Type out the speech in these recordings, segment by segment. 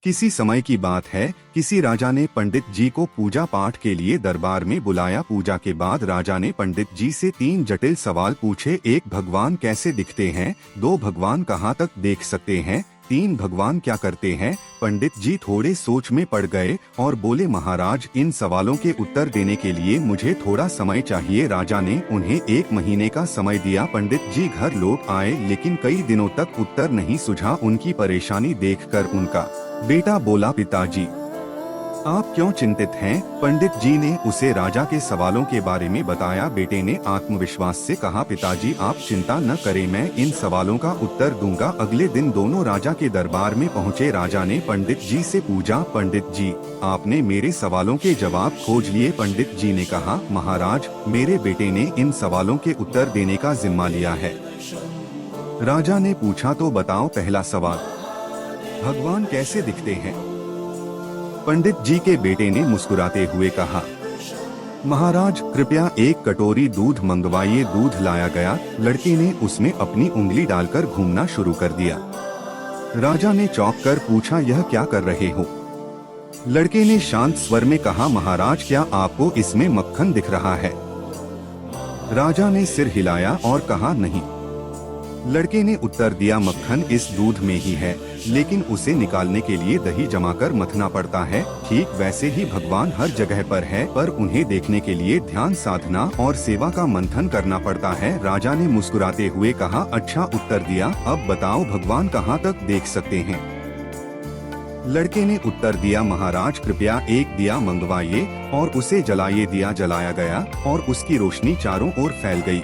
किसी समय की बात है, किसी राजा ने पंडित जी को पूजा पाठ के लिए दरबार में बुलाया। पूजा के बाद राजा ने पंडित जी से 3 जटिल सवाल पूछे। 1, भगवान कैसे दिखते हैं? 2, भगवान कहाँ तक देख सकते हैं? 3, भगवान क्या करते हैं? पंडित जी थोड़े सोच में पड़ गए और बोले, महाराज, इन सवालों के उत्तर देने के लिए मुझे थोड़ा समय चाहिए। राजा ने उन्हें 1 महीने का समय दिया। पंडित जी घर लौट आए, लेकिन कई दिनों तक उत्तर नहीं सूझा। उनकी परेशानी देखकर उनका बेटा बोला, पिताजी, आप क्यों चिंतित हैं? पंडित जी ने उसे राजा के सवालों के बारे में बताया। बेटे ने आत्मविश्वास से कहा, पिताजी, आप चिंता न करें, मैं इन सवालों का उत्तर दूंगा। अगले दिन दोनों राजा के दरबार में पहुंचे। राजा ने पंडित जी से पूछा, पंडित जी, आपने मेरे सवालों के जवाब खोज लिए? पंडित जी ने कहा, महाराज, मेरे बेटे ने इन सवालों के उत्तर देने का जिम्मा लिया है। राजा ने पूछा, तो बताओ, पहला सवाल, भगवान कैसे दिखते हैं? पंडित जी के बेटे ने मुस्कुराते हुए कहा, महाराज, कृपया 1 कटोरी दूध मंगवाइए। दूध लाया गया। लड़के ने उसमें अपनी उंगली डालकर घूमना शुरू कर दिया। राजा ने चौंक कर पूछा, यह क्या कर रहे हो? लड़के ने शांत स्वर में कहा, महाराज, क्या आपको इसमें मक्खन दिख रहा है? राजा ने सिर हिलाया और कहा, नहीं। लड़के ने उत्तर दिया, मक्खन इस दूध में ही है, लेकिन उसे निकालने के लिए दही जमाकर मथना पड़ता है। ठीक वैसे ही भगवान हर जगह पर है, पर उन्हें देखने के लिए ध्यान साधना और सेवा का मंथन करना पड़ता है। राजा ने मुस्कुराते हुए कहा, अच्छा उत्तर दिया, अब बताओ, भगवान कहाँ तक देख सकते हैं? लड़के ने उत्तर दिया, महाराज, कृपया 1 दिया मंगवाइए और उसे जलाइए। दिया जलाया गया और उसकी रोशनी चारों ओर फैल गई।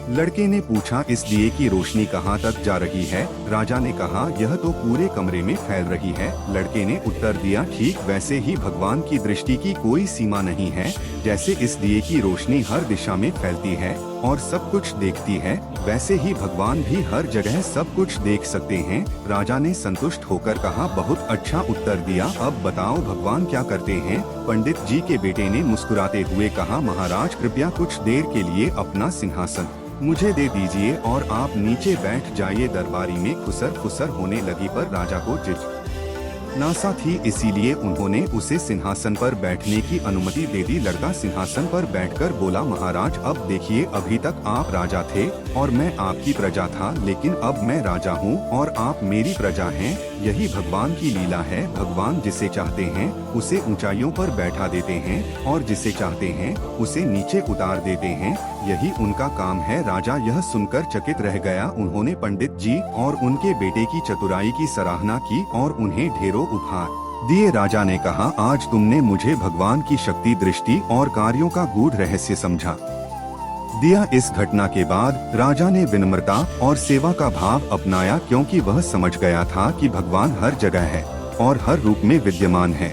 लड़के ने पूछा, इस दिए की रोशनी कहाँ तक जा रही है? राजा ने कहा, यह तो पूरे कमरे में फैल रही है। लड़के ने उत्तर दिया, ठीक वैसे ही भगवान की दृष्टि की कोई सीमा नहीं है। जैसे इस दिए की रोशनी हर दिशा में फैलती है और सब कुछ देखती है, वैसे ही भगवान भी हर जगह सब कुछ देख सकते हैं। राजा ने संतुष्ट होकर कहा, बहुत अच्छा उत्तर दिया, अब बताओ, भगवान क्या करते हैं? पंडित जी के बेटे ने मुस्कुराते हुए कहा, महाराज, कृपया कुछ देर के लिए अपना सिंहासन मुझे दे दीजिए और आप नीचे बैठ जाइए। दरबारी में खुसर फुसर होने लगी, पर राजा को जिज्ञासा थी, इसीलिए उन्होंने उसे सिंहासन पर बैठने की अनुमति दे दी। लड़का सिंहासन पर बैठकर बोला, महाराज, अब देखिए, अभी तक आप राजा थे और मैं आपकी प्रजा था, लेकिन अब मैं राजा हूँ और आप मेरी प्रजा हैं। यही भगवान की लीला है। भगवान जिसे चाहते हैं उसे ऊंचाइयों पर बैठा देते हैं और जिसे चाहते हैं उसे नीचे उतार देते हैं। यही उनका काम है। राजा यह सुनकर चकित रह गया। उन्होंने पंडित जी और उनके बेटे की चतुराई की सराहना की और उन्हें ढेरों उपहार दिए। राजा ने कहा, आज तुमने मुझे भगवान की शक्ति, दृष्टि और कार्यों का गूढ़ रहस्य समझा दिया। इस घटना के बाद राजा ने विनम्रता और सेवा का भाव अपनाया, क्योंकि वह समझ गया था कि भगवान हर जगह है और हर रूप में विद्यमान है।